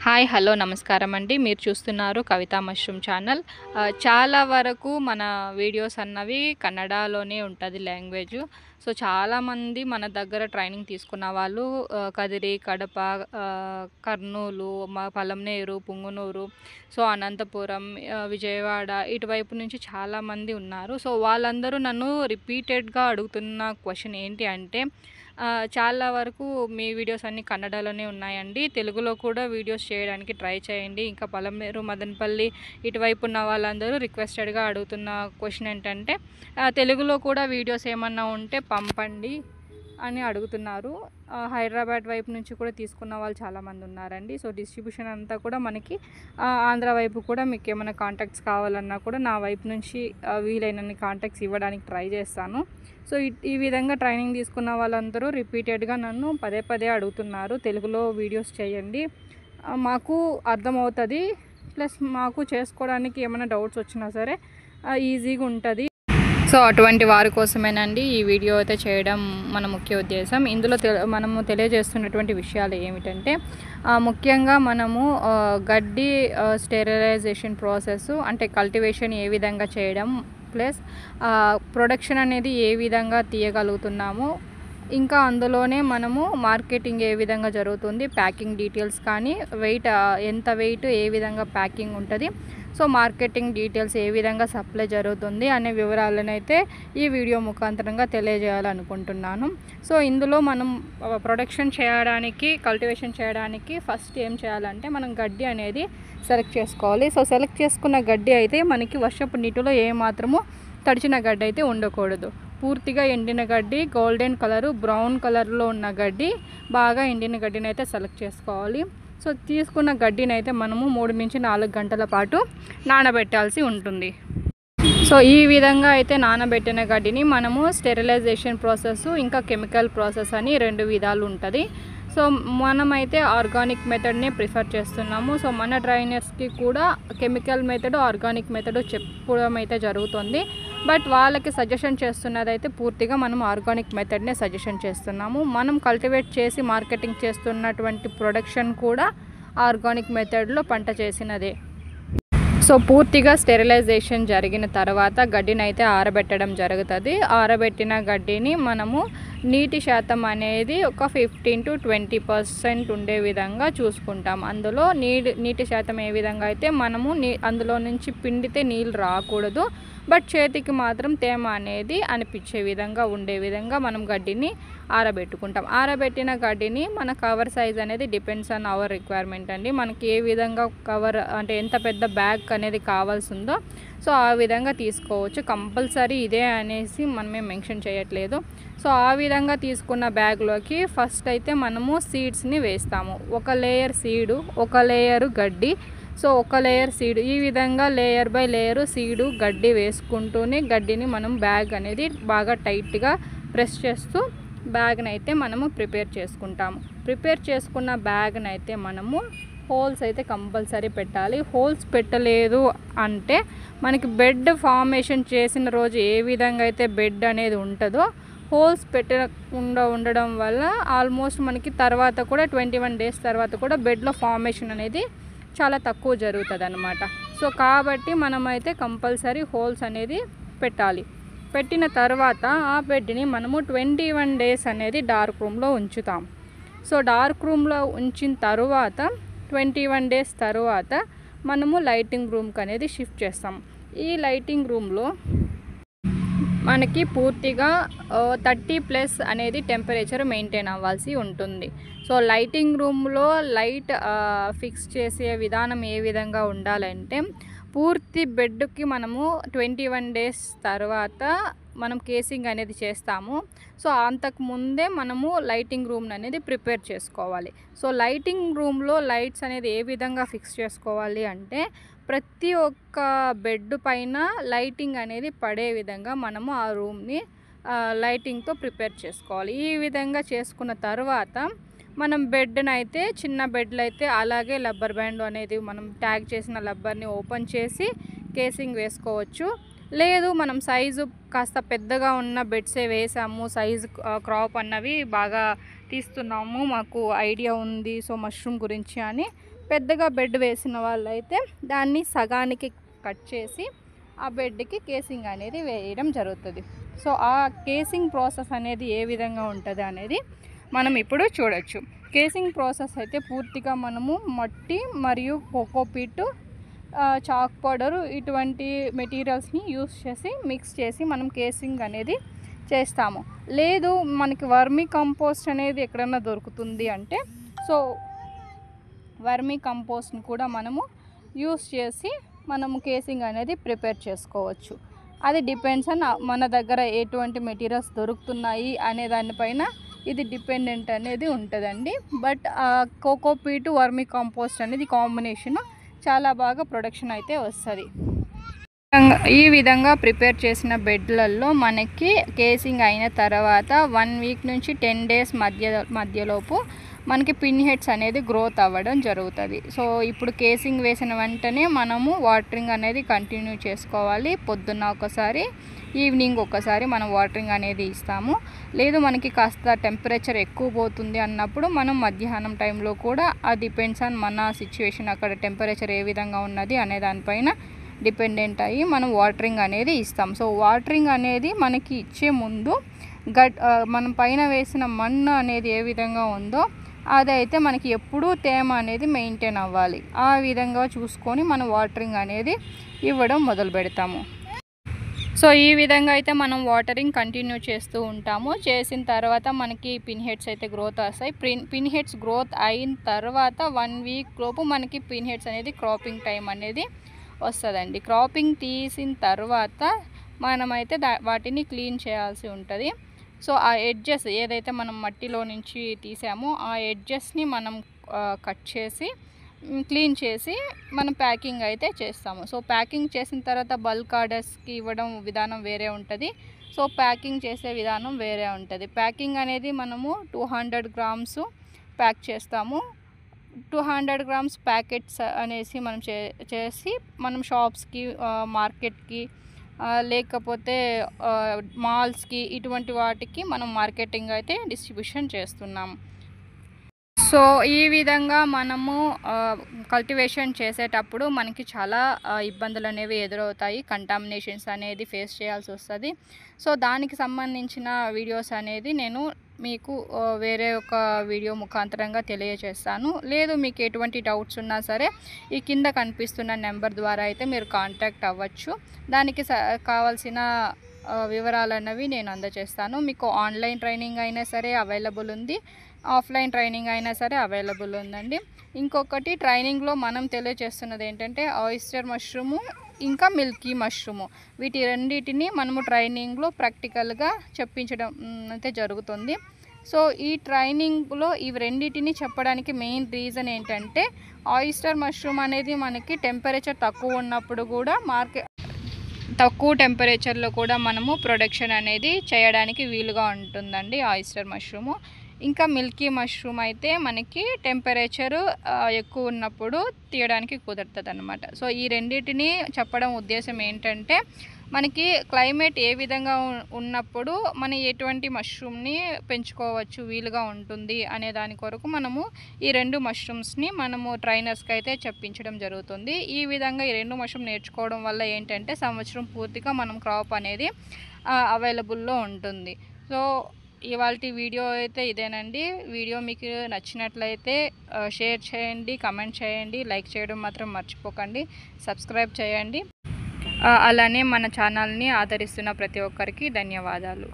Hi hello నమస్కారం అండి. మీరు చూస్తున్నారు కవితా మష్రూమ్ ఛానల్. చాలా వరకు మన వీడియోస్ అన్నవి కన్నడలోనే ఉంటుంది లాంగ్వేజ్. సో చాలామంది మన దగ్గర ట్రైనింగ్ తీసుకున్న వాళ్ళు కదిరి, కడప, కర్నూలు, పలంనేరు, పుంగనూరు, సో అనంతపురం, విజయవాడ ఇటువైపు నుంచి చాలామంది ఉన్నారు. సో వాళ్ళందరూ నన్ను రిపీటెడ్గా అడుగుతున్న క్వశ్చన్ ఏంటి అంటే, చాలా వరకు మీ వీడియోస్ అన్నీ కన్నడలోనే ఉన్నాయండి. తెలుగులో కూడా వీడియోస్ చేయడానికి ట్రై చేయండి. ఇంకా పలమనేరు, మదనపల్లి ఇటువైపు ఉన్న వాళ్ళందరూ రిక్వెస్టెడ్గా అడుగుతున్న క్వశ్చన్ ఏంటంటే, తెలుగులో కూడా వీడియోస్ ఏమన్నా ఉంటే పంపండి అని అడుగుతున్నారు. హైదరాబాద్ వైపు నుంచి కూడా తీసుకున్న వాళ్ళు చాలామంది ఉన్నారండి. సో డిస్ట్రిబ్యూషన్ అంతా కూడా మనకి ఆంధ్ర వైపు కూడా మీకు ఏమైనా కాంటాక్ట్స్ కావాలన్నా కూడా నా వైపు నుంచి వీలైనన్ని కాంటాక్ట్స్ ఇవ్వడానికి ట్రై చేస్తాను. సో ఈ విధంగా ట్రైనింగ్ తీసుకున్న వాళ్ళందరూ రిపీటెడ్గా నన్ను పదే పదే అడుగుతున్నారు, తెలుగులో వీడియోస్ చేయండి, మాకు అర్థమవుతుంది, ప్లస్ మాకు చేసుకోవడానికి ఏమైనా డౌట్స్ వచ్చినా సరే ఈజీగా ఉంటుంది. సో అటువంటి వారి కోసమేనండి ఈ వీడియో అయితే చేయడం మన ముఖ్య ఉద్దేశం. ఇందులో మనము తెలియజేస్తున్నటువంటి విషయాలు ఏమిటంటే, ముఖ్యంగా మనము గడ్డి స్టెరిలైజేషన్ ప్రాసెస్ అంటే కల్టివేషన్ ఏ విధంగా చేయడం, ప్లస్ ప్రొడక్షన్ అనేది ఏ విధంగా తీయగలుగుతున్నాము, ఇంకా అందులోనే మనము మార్కెటింగ్ ఏ విధంగా జరుగుతుంది, ప్యాకింగ్ డీటెయిల్స్ కానీ వెయిట్ ఎంత వెయిట్ ఏ విధంగా ప్యాకింగ్ ఉంటుంది, సో మార్కెటింగ్ డీటెయిల్స్ ఏ విధంగా సప్లై జరుగుతుంది అనే వివరాలను అయితే ఈ వీడియో ముఖాంతరంగా తెలియజేయాలనుకుంటున్నాను. సో ఇందులో మనం ప్రొడక్షన్ చేయడానికి, కల్టివేషన్ చేయడానికి ఫస్ట్ ఏం చేయాలంటే మనం గడ్డి అనేది సెలెక్ట్ చేసుకోవాలి. సో సెలెక్ట్ చేసుకున్న గడ్డి అయితే మనకి వర్షపు నీటిలో ఏమాత్రము తడిచిన గడ్డి అయితే ఉండకూడదు. పూర్తిగా ఎండిన గడ్డి, గోల్డెన్ కలరు, బ్రౌన్ కలర్లో ఉన్న గడ్డి, బాగా ఎండిన గడ్డిని అయితే సెలెక్ట్ చేసుకోవాలి. సో తీసుకున్న గడ్డిని అయితే మనము 3 నుంచి 4 గంటల పాటు నానబెట్టాల్సి ఉంటుంది. సో ఈ విధంగా అయితే నానబెట్టిన గడ్డిని మనము స్టెరిలైజేషన్ ప్రాసెస్, ఇంకా కెమికల్ ప్రాసెస్ అని 2 విధాలు ఉంటుంది. సో మనమైతే ఆర్గానిక్ మెథడ్నే ప్రిఫర్ చేస్తున్నాము. సో మన ట్రైనర్స్కి కూడా కెమికల్ మెథడ్, ఆర్గానిక్ మెథడ్ చెప్పడం అయితే జరుగుతుంది. బట్ వాళ్ళకి సజెషన్ చేస్తున్నదైతే పూర్తిగా మనం ఆర్గానిక్ మెథడ్నే సజెషన్ చేస్తున్నాము. మనం కల్టివేట్ చేసి మార్కెటింగ్ చేస్తున్నటువంటి ప్రొడక్షన్ కూడా ఆర్గానిక్ మెథడ్లో పంట చేసినదే. సో పూర్తిగా స్టెరిలైజేషన్ జరిగిన తర్వాత గడ్డిని అయితే ఆరబెట్టడం జరుగుతుంది. ఆరబెట్టిన గడ్డిని మనము నీటి శాతం అనేది ఒక 15 to 20% ఉండే విధంగా చూసుకుంటాం. అందులో నీటి శాతం ఏ విధంగా అయితే మనము అందులో నుంచి పిండితే నీళ్ళు రాకూడదు, బట్ చేతికి మాత్రం తేమ అనేది అనిపించే విధంగా ఉండే విధంగా మనం గడ్డిని ఆరబెట్టుకుంటాం. ఆరబెట్టిన గడ్డిని మన కవర్ సైజ్ అనేది డిపెండ్స్ ఆన్ అవర్ రిక్వైర్మెంట్ అండి. మనకి ఏ విధంగా కవర్ అంటే ఎంత పెద్ద బ్యాగ్ అనేది కావాల్సి ఉందో సో ఆ విధంగా తీసుకోవచ్చు. కంపల్సరీ ఇదే అనేసి మనమే మెన్షన్ చేయట్లేదు. సో ఆ విధంగా తీసుకున్న బ్యాగ్లోకి ఫస్ట్ అయితే మనము సీడ్స్ని వేస్తాము. ఒక లేయర్ సీడు, ఒక లేయరు గడ్డి, సో ఒక లేయర్ సీడ్, ఈ విధంగా లేయర్ బై లేయరు సీడు గడ్డి వేసుకుంటూనే గడ్డిని మనం బ్యాగ్ అనేది బాగా టైట్గా ప్రెస్ చేస్తూ బ్యాగ్ని అయితే మనము ప్రిపేర్ చేసుకుంటాము. ప్రిపేర్ చేసుకున్న బ్యాగ్ని అయితే మనము హోల్స్ అయితే కంపల్సరీ పెట్టాలి. హోల్స్ పెట్టలేదు అంటే మనకి బెడ్ ఫార్మేషన్ చేసిన రోజు ఏ విధంగా అయితే బెడ్ అనేది ఉంటుందో హోల్స్ పెట్టకుండా ఉండడం వల్ల ఆల్మోస్ట్ మనకి తర్వాత కూడా 21 days తర్వాత కూడా బెడ్లో ఫార్మేషన్ అనేది చాలా తక్కువ జరుగుతుంది అన్నమాట. సో కాబట్టి మనమైతే కంపల్సరీ హోల్స్ అనేది పెట్టాలి. పెట్టిన తర్వాత ఆ బెడ్ని మనము 21 days అనేది డార్క్ రూమ్లో ఉంచుతాం. సో డార్క్ రూమ్లో ఉంచిన తర్వాత 21 days తర్వాత మనము లైటింగ్ రూమ్కి అనేది షిఫ్ట్ చేస్తాం. ఈ లైటింగ్ రూమ్లో మనకి పూర్తిగా 30+ అనేది టెంపరేచర్ మెయింటైన్ అవ్వాల్సి ఉంటుంది. సో లైటింగ్ రూమ్లో లైట్ ఫిక్స్ చేసే విధానం ఏ విధంగా ఉండాలంటే, పూర్తి బెడ్కి మనము 21 days తర్వాత మనం కేసింగ్ అనేది చేస్తాము. సో అంతకు ముందే మనము లైటింగ్ రూమ్ అనేది ప్రిపేర్ చేసుకోవాలి. సో లైటింగ్ రూమ్లో లైట్స్ అనేది ఏ విధంగా ఫిక్స్ చేసుకోవాలి అంటే, ప్రతి ఒక్క బెడ్ పైన లైటింగ్ అనేది పడే విధంగా మనము ఆ రూమ్ని లైటింగ్తో ప్రిపేర్ చేసుకోవాలి. ఈ విధంగా చేసుకున్న తర్వాత మనం బెడ్ని అయితే, చిన్న బెడ్లు అయితే అలాగే రబ్బర్ బ్యాండ్ అనేది మనం ట్యాగ్ చేసిన రబ్బర్ని ఓపెన్ చేసి కేసింగ్ వేసుకోవచ్చు. లేదు మనం సైజు కాస్త పెద్దగా ఉన్న బెడ్సే వేసాము, సైజు క్రాప్ అన్నవి బాగా తీస్తున్నాము, మాకు ఐడియా ఉంది సో మష్రూమ్ గురించి అని పెద్దగా బెడ్ వేసిన వాళ్ళైతే దాన్ని సగానికి కట్ చేసి ఆ బెడ్కి కేసింగ్ అనేది వేయడం జరుగుతుంది. సో ఆ కేసింగ్ ప్రాసెస్ అనేది ఏ విధంగా ఉంటుంది అనేది మనం ఇప్పుడు చూడొచ్చు. కేసింగ్ ప్రాసెస్ అయితే పూర్తిగా మనము మట్టి మరియు కోకోపీట్, చాక్ పౌడరు ఇటువంటి మెటీరియల్స్ని యూస్ చేసి మిక్స్ చేసి మనం కేసింగ్ అనేది చేస్తాము. లేదు మనకి వర్మీ కంపోస్ట్ అనేది ఎక్కడన్నా దొరుకుతుంది అంటే సో వర్మీ కంపోస్ట్ని కూడా మనము యూస్ చేసి మనము కేసింగ్ అనేది ప్రిపేర్ చేసుకోవచ్చు. అది డిపెండ్స్ ఆన్ మన దగ్గర ఎటువంటి మెటీరియల్స్ దొరుకుతున్నాయి అనే దానిపైన ఇది డిపెండెంట్ అనేది ఉంటుందండి. బట్ కోకోపీట్ వర్మీ కంపోస్ట్ అనేది కాంబినేషన్ చాలా బాగా ప్రొడక్షన్ అయితే వస్తుంది. ఈ విధంగా ప్రిపేర్ చేసిన బెడ్లలో మనకి కేసింగ్ అయిన తర్వాత 1 వీక్ నుంచి 10 డేస్ మధ్యలోపు మనకి పిన్ హెడ్స్ అనేది గ్రోత్ అవ్వడం జరుగుతుంది. సో ఇప్పుడు కేసింగ్ వేసిన వెంటనే మనము వాటరింగ్ అనేది కంటిన్యూ చేసుకోవాలి. పొద్దున్న ఒకసారి, ఈవినింగ్ ఒకసారి మనం వాటరింగ్ అనేది ఇస్తాము. లేదు మనకి కాస్త టెంపరేచర్ ఎక్కువ పోతుంది అన్నప్పుడు మనం మధ్యాహ్నం టైంలో కూడా అది డిపెండ్స్ ఆన్ మన సిచ్యువేషన్, అక్కడ టెంపరేచర్ ఏ విధంగా ఉన్నది అనే దానిపైన డిపెండెంట్ అయ్యి మనం వాటరింగ్ అనేది ఇస్తాం. సో వాటరింగ్ అనేది మనకి ఇచ్చే ముందు మనం పైన వేసిన మన్ను అనేది ఏ విధంగా ఉందో అదైతే మనకి ఎప్పుడూ తేమ అనేది మెయింటైన్ అవ్వాలి. ఆ విధంగా చూసుకొని మనం వాటరింగ్ అనేది ఇవ్వడం మొదలు పెడతాము. సో ఈ విధంగా అయితే మనం వాటరింగ్ కంటిన్యూ చేస్తూ ఉంటాము. చేసిన తర్వాత మనకి పిన్ హెడ్స్ అయితే గ్రోత్ వస్తాయి. పిన్ హెడ్స్ గ్రోత్ అయిన తర్వాత 1 వీక్ లోపు మనకి పిన్ హెడ్స్ అనేది క్రాపింగ్ టైం అనేది వస్తుందండి. క్రాపింగ్ తీసిన తర్వాత మనమైతే వాటిని క్లీన్ చేయాల్సి ఉంటుంది. సో ఆ ఎడ్జెస్ ఏదైతే మనం మట్టిలో నుంచి తీసామో ఆ ఎడ్జెస్ని మనం కట్ చేసి క్లీన్ చేసి మనం ప్యాకింగ్ అయితే చేస్తాము. సో ప్యాకింగ్ చేసిన తర్వాత బల్క్ ఆర్డర్స్కి ఇవ్వడం విధానం వేరే ఉంటుంది. సో ప్యాకింగ్ చేసే విధానం వేరే ఉంటుంది. ప్యాకింగ్ అనేది మనము 200 గ్రామ్స్ ప్యాక్ చేస్తాము. 200 గ్రామ్స్ ప్యాకెట్స్ అనేసి మనం చేసి మనం షాప్స్కి, మార్కెట్కి, లేకపోతే మాల్స్కి ఇటువంటి వాటికి మనం మార్కెటింగ్ అయితే డిస్ట్రిబ్యూషన్ చేస్తున్నాము. సో ఈ విధంగా మనము కల్టివేషన్ చేసేటప్పుడు మనకి చాలా ఇబ్బందులు అనేవి ఎదురవుతాయి. కంటామినేషన్స్ అనేది ఫేస్ చేయాల్సి వస్తుంది. సో దానికి సంబంధించిన వీడియోస్ అనేది నేను మీకు వేరే ఒక వీడియో ముఖాంతరంగా తెలియజేస్తాను. లేదు మీకు ఎటువంటి డౌట్స్ ఉన్నా సరే ఈ కింద కనిపిస్తున్న నెంబర్ ద్వారా అయితే మీరు కాంటాక్ట్ అవ్వచ్చు. దానికి కావాల్సిన వివరాలు అన్నవి నేను అందజేస్తాను. మీకు ఆన్లైన్ ట్రైనింగ్ అయినా సరే అవైలబుల్ ఉంది, ఆఫ్లైన్ ట్రైనింగ్ అయినా సరే అవైలబుల్ ఉందండి. ఇంకొకటి ట్రైనింగ్లో మనం తెలియజేస్తున్నది ఏంటంటే ఆయిస్టర్ మష్రూము ఇంకా మిల్కీ మష్రూము, వీటి రెండింటిని మనము ట్రైనింగ్లో ప్రాక్టికల్గా చెప్పించడం అయితే జరుగుతుంది. సో ఈ ట్రైనింగ్లో ఇవి రెండింటిని చెప్పడానికి మెయిన్ రీజన్ ఏంటంటే ఆయిస్టర్ మష్రూమ్ అనేది మనకి టెంపరేచర్ తక్కువ ఉన్నప్పుడు కూడా తక్కువ టెంపరేచర్లో కూడా మనము ప్రొడక్షన్ అనేది చేయడానికి వీలుగా ఉంటుందండి ఆయిస్టర్ మష్రూము. ఇంకా మిల్కీ మష్రూమ్ అయితే మనకి టెంపరేచరు ఎక్కువ ఉన్నప్పుడు తీయడానికి కుదురుతుంది అన్నమాట. సో ఈ రెండింటిని చెప్పడం ఉద్దేశం ఏంటంటే మనకి క్లైమేట్ ఏ విధంగా ఉన్నప్పుడు మనం ఎటువంటి మష్రూమ్ని పెంచుకోవచ్చు వీలుగా ఉంటుంది అనే దాని కొరకు మనము ఈ 2 మష్రూమ్స్ని మనము ట్రైనర్స్కి అయితే చెప్పించడం జరుగుతుంది. ఈ విధంగా ఈ 2 మష్రూమ్ నేర్చుకోవడం వల్ల ఏంటంటే సంవత్సరం పూర్తిగా మనం క్రాప్ అనేది అవైలబుల్లో ఉంటుంది. సో ఇవాల్టి వీడియో అయితే ఇదేనండి. వీడియో మీకు నచ్చినట్లయితే షేర్ చేయండి, కమెంట్ చేయండి, లైక్ చేయడం మాత్రం మర్చిపోకండి, సబ్స్క్రైబ్ చేయండి. అలానే మన ఛానల్ని ఆదరిస్తున్న ప్రతి ఒక్కరికి ధన్యవాదాలు.